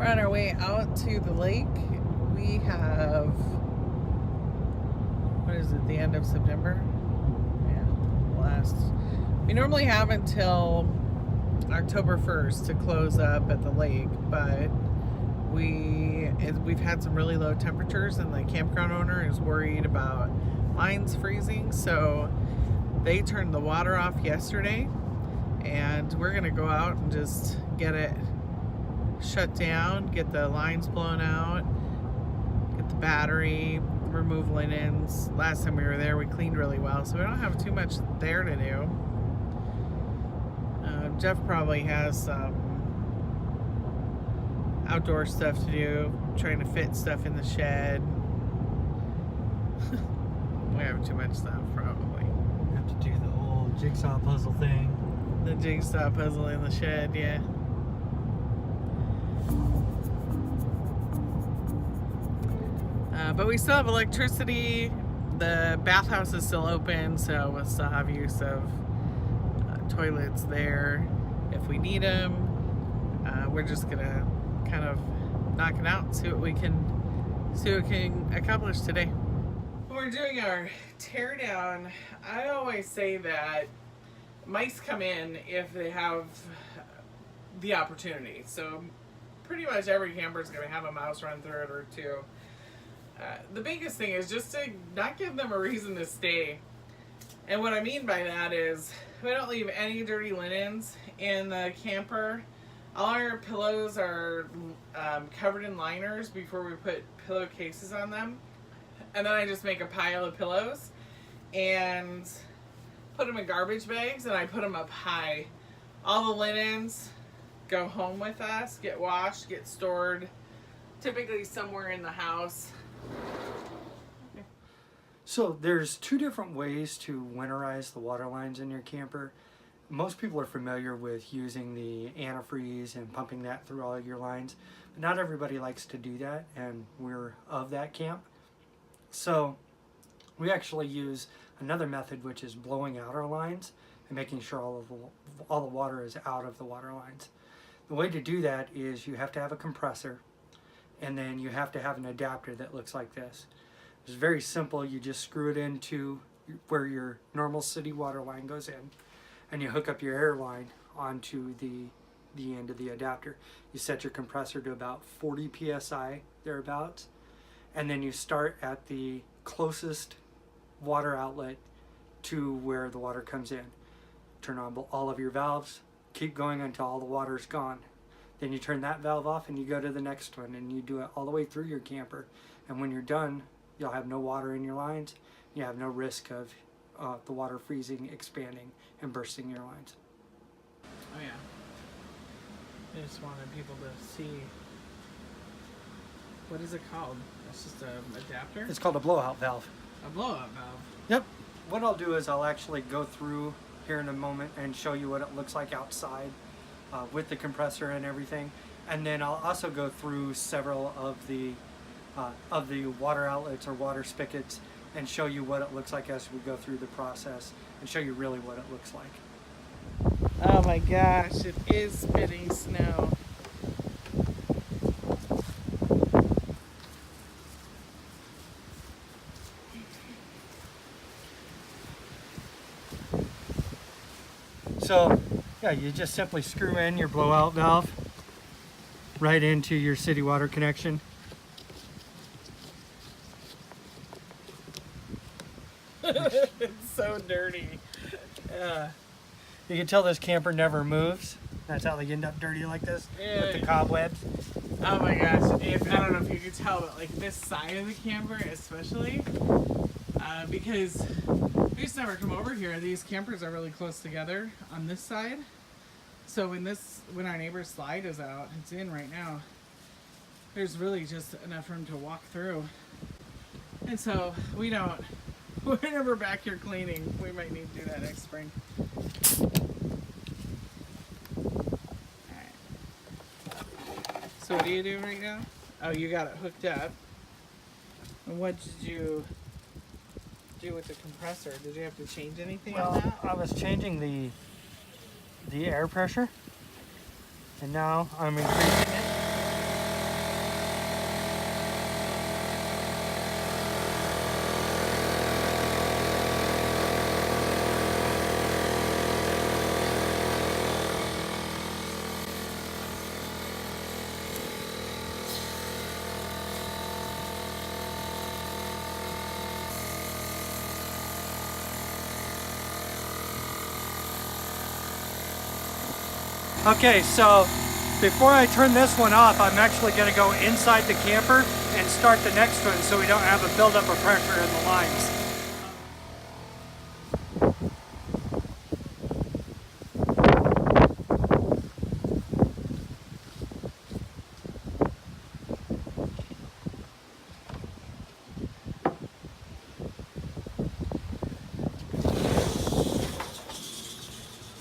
We're on our way out to the lake. We have, what is it, the end of September? Yeah, we normally have until October 1st to close up at the lake, but we've had some really low temperatures and the campground owner is worried about lines freezing, so they turned the water off yesterday, and we're gonna go out and just get it shut down, get the lines blown out, get the battery, remove linens. Last time we were there we cleaned really well, so we don't have too much there to do. Jeff probably has some outdoor stuff to do, trying to fit stuff in the shed. We have too much stuff, probably. We have to do the whole jigsaw puzzle thing. The jigsaw puzzle in the shed, yeah. But we still have electricity. The bathhouse is still open, so we'll still have use of toilets there if we need them. We're just gonna kind of knock it out, see what we can accomplish today. When we're doing our tear down, I always say that mice come in if they have the opportunity. So pretty much every camper is going to have a mouse run through it or two. The biggest thing is just to not give them a reason to stay. And what I mean by that is we don't leave any dirty linens in the camper. All our pillows are covered in liners before we put pillowcases on them. And then I just make a pile of pillows and put them in garbage bags, and I put them up high. All the linens go home with us, get washed, get stored, typically somewhere in the house. So there's two different ways to winterize the water lines in your camper. Most people are familiar with using the antifreeze and pumping that through all your lines, but not everybody likes to do that, and we're of that camp. So we actually use another method, which is blowing out our lines and making sure all the water is out of the water lines. The way to do that is you have to have a compressor, and then you have to have an adapter that looks like this. It's very simple. You just screw it into where your normal city water line goes in, and you hook up your air line onto the end of the adapter. You set your compressor to about 40 psi, thereabouts, and then you start at the closest water outlet to where the water comes in. Turn on all of your valves, keep going until all the water's gone. Then you turn that valve off and you go to the next one, and you do it all the way through your camper. And when you're done, you'll have no water in your lines. You have no risk of the water freezing, expanding, and bursting your lines. Oh yeah. I just wanted people to see, what is it called? It's just an adapter? It's called a blowout valve. A blowout valve. Yep. What I'll do is I'll actually go through here in a moment and show you what it looks like outside with the compressor and everything. And then I'll also go through several of the water outlets or water spigots and show you what it looks like as we go through the process, and show you really what it looks like. Oh my gosh, it is spitting snow. So yeah, you just simply screw in your blowout valve right into your city water connection. It's so dirty. You can tell this camper never moves. That's how they end up dirty like this, Yeah. with the cobwebs. Oh my gosh, I don't know if you could tell, but like this side of the camper especially, because we used to never come over here. These campers are really close together on this side. So when our neighbor's slide is out, it's in right now, there's really just enough room to walk through. And so we're never back here cleaning. We might need to do that next spring. Alright. So what are you doing right now? Oh, you got it hooked up. And what did you do with the compressor? Did you have to change anything on that? I was changing the air pressure, and now I'm increasing it. Okay, so before I turn this one off, I'm actually going to go inside the camper and start the next one so we don't have a buildup of pressure in the lines.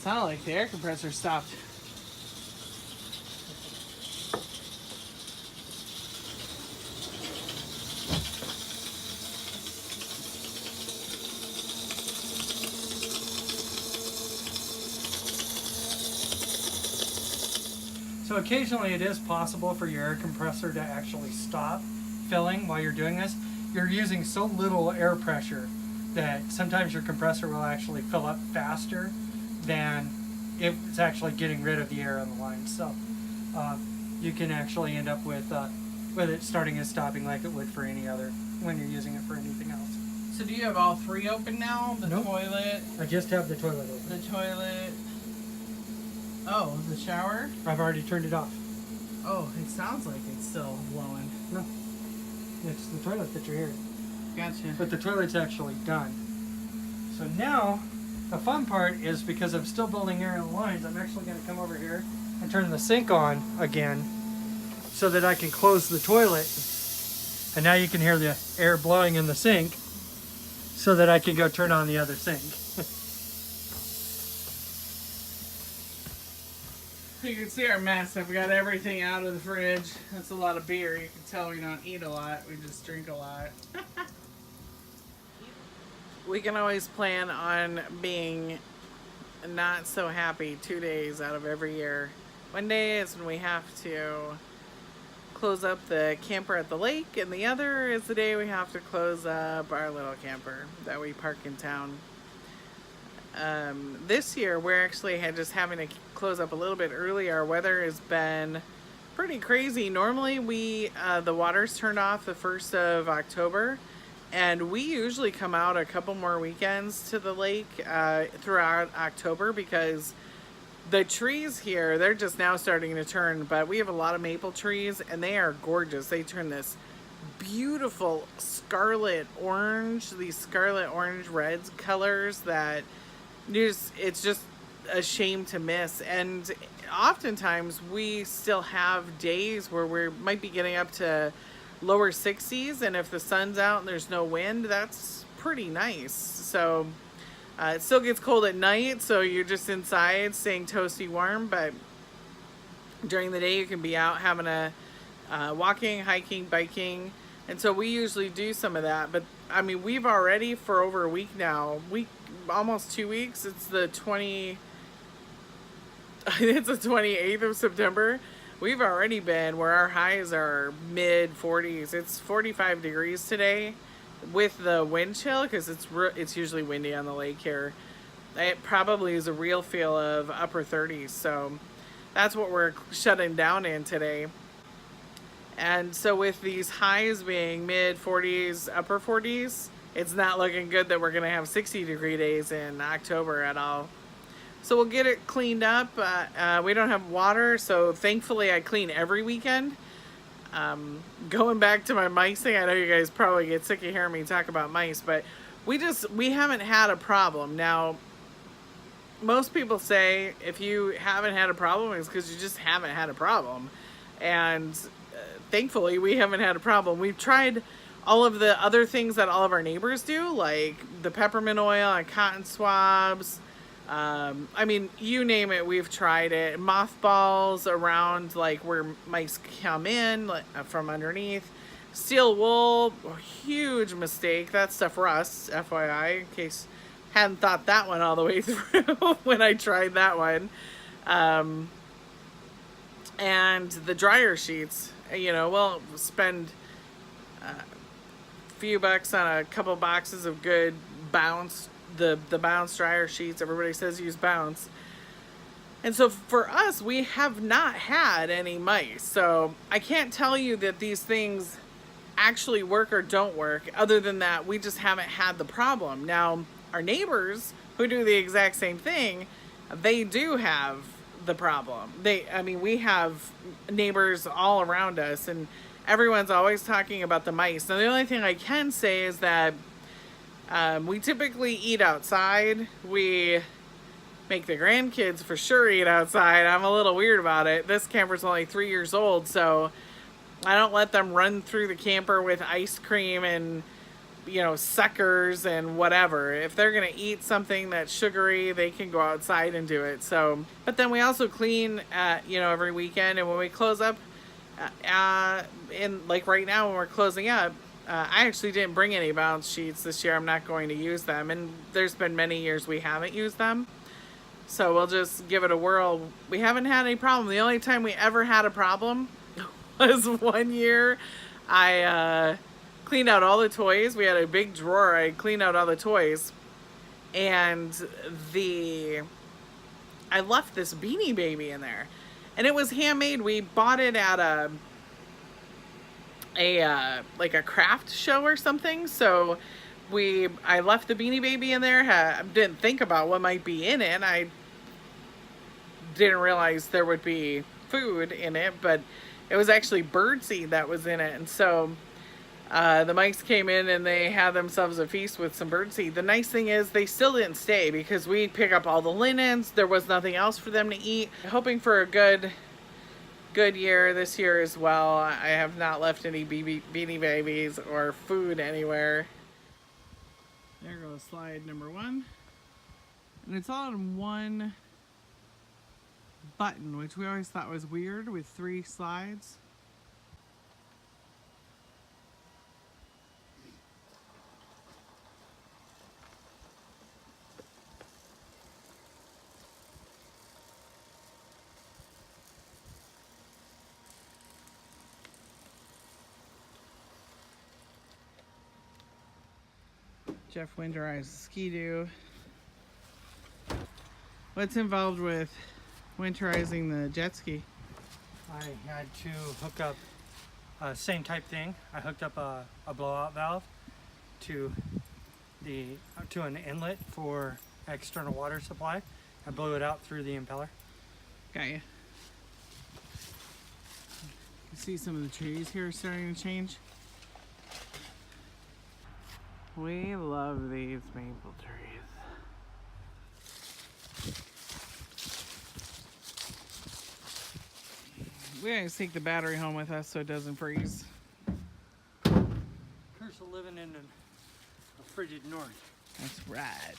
Sounded like the air compressor stopped. So occasionally it is possible for your air compressor to actually stop filling while you're doing this. You're using so little air pressure that sometimes your compressor will actually fill up faster than if it's actually getting rid of the air on the line. So you can actually end up with it starting and stopping like it would for any other, when you're using it for anything else. So do you have all three open now? The Nope. toilet, I just have the toilet open. the toilet. Oh, the shower? I've already turned it off. Oh, it sounds like it's still blowing. No, it's the toilet that you're hearing. Gotcha. But the toilet's actually done. So now, the fun part is, because I'm still building air in the lines, I'm actually going to come over here and turn the sink on again so that I can close the toilet. And now you can hear the air blowing in the sink so that I can go turn on the other sink. You can see our mess. I've got everything out of the fridge. That's a lot of beer. You can tell we don't eat a lot. We just drink a lot. We can always plan on being not so happy 2 days out of every year. One day is when we have to close up the camper at the lake, and the other is the day we have to close up our little camper that we park in town. This year we're actually just having to close up a little bit early. Our weather has been pretty crazy. Normally the water's turned off the 1st of October, and we usually come out a couple more weekends to the lake throughout October, because the trees here, they're just now starting to turn, but we have a lot of maple trees and they are gorgeous. They turn this beautiful scarlet orange, these scarlet orange reds colors that it's just a shame to miss. And oftentimes we still have days where we might be getting up to lower 60s, and if the sun's out and there's no wind, that's pretty nice. So it still gets cold at night, so you're just inside staying toasty warm, but during the day you can be out having a walking, hiking, biking. And so we usually do some of that. But I mean, we've already, for over a week now, almost 2 weeks, it's the 28th of September. We've already been where our highs are mid 40s. It's 45 degrees today with the wind chill, because it's usually windy on the lake here. It probably is a real feel of upper 30s. So that's what we're shutting down in today. And so with these highs being mid 40s, upper 40s, it's not looking good that we're going to have 60-degree days in October at all. So we'll get it cleaned up. We don't have water, so thankfully I clean every weekend. Going back to my mice thing, I know you guys probably get sick of hearing me talk about mice, but we haven't had a problem. Now, most people say if you haven't had a problem, it's because you just haven't had a problem. And thankfully we haven't had a problem. We've tried all of the other things that all of our neighbors do, like the peppermint oil and cotton swabs. I mean, you name it, we've tried it. Mothballs around like where mice come in from underneath. Steel wool, huge mistake. That stuff rusts, FYI, in case hadn't thought that one all the way through when I tried that one. And the dryer sheets, we'll spend a few bucks on a couple boxes of good Bounce, the Bounce dryer sheets. Everybody says use Bounce. And so for us, we have not had any mice. So I can't tell you that these things actually work or don't work. Other than that, we just haven't had the problem. Now, our neighbors who do the exact same thing, they do have the problem. I mean, we have neighbors all around us, and everyone's always talking about the mice. Now, the only thing I can say is that we typically eat outside. We make the grandkids for sure eat outside. I'm a little weird about it. This camper's only 3 years old, so I don't let them run through the camper with ice cream and, you know, suckers and whatever. If they're gonna eat something that's sugary, they can go outside and do it. So, but then we also clean, you know, every weekend. And when we close up, in like right now when we're closing up, I actually didn't bring any balance sheets this year. I'm not going to use them, and there's been many years we haven't used them. So we'll just give it a whirl. We haven't had any problem. The only time we ever had a problem was one year I cleaned out all the toys. We had a big drawer. I cleaned out all the toys, and I left this Beanie Baby in there, and it was handmade. We bought it at like a craft show or something. So I left the Beanie Baby in there. Didn't think about what might be in it. I didn't realize there would be food in it, but it was actually birdseed that was in it. And so the mice came in and they had themselves a feast with some birdseed. The nice thing is they still didn't stay because we pick up all the linens. There was nothing else for them to eat. Hoping for a good year this year as well. I have not left any Beanie Babies or food anywhere. There goes slide number 1. And it's all in one button, which we always thought was weird with 3 slides. Jeff winterized Ski-Doo. What's involved with winterizing the jet ski? I had to hook up same type thing. I hooked up a blowout valve to an inlet for external water supply. I blew it out through the impeller. Got you. You see some of the trees here starting to change. We love these maple trees. We always take the battery home with us so it doesn't freeze. Curse of living in a frigid north. That's right.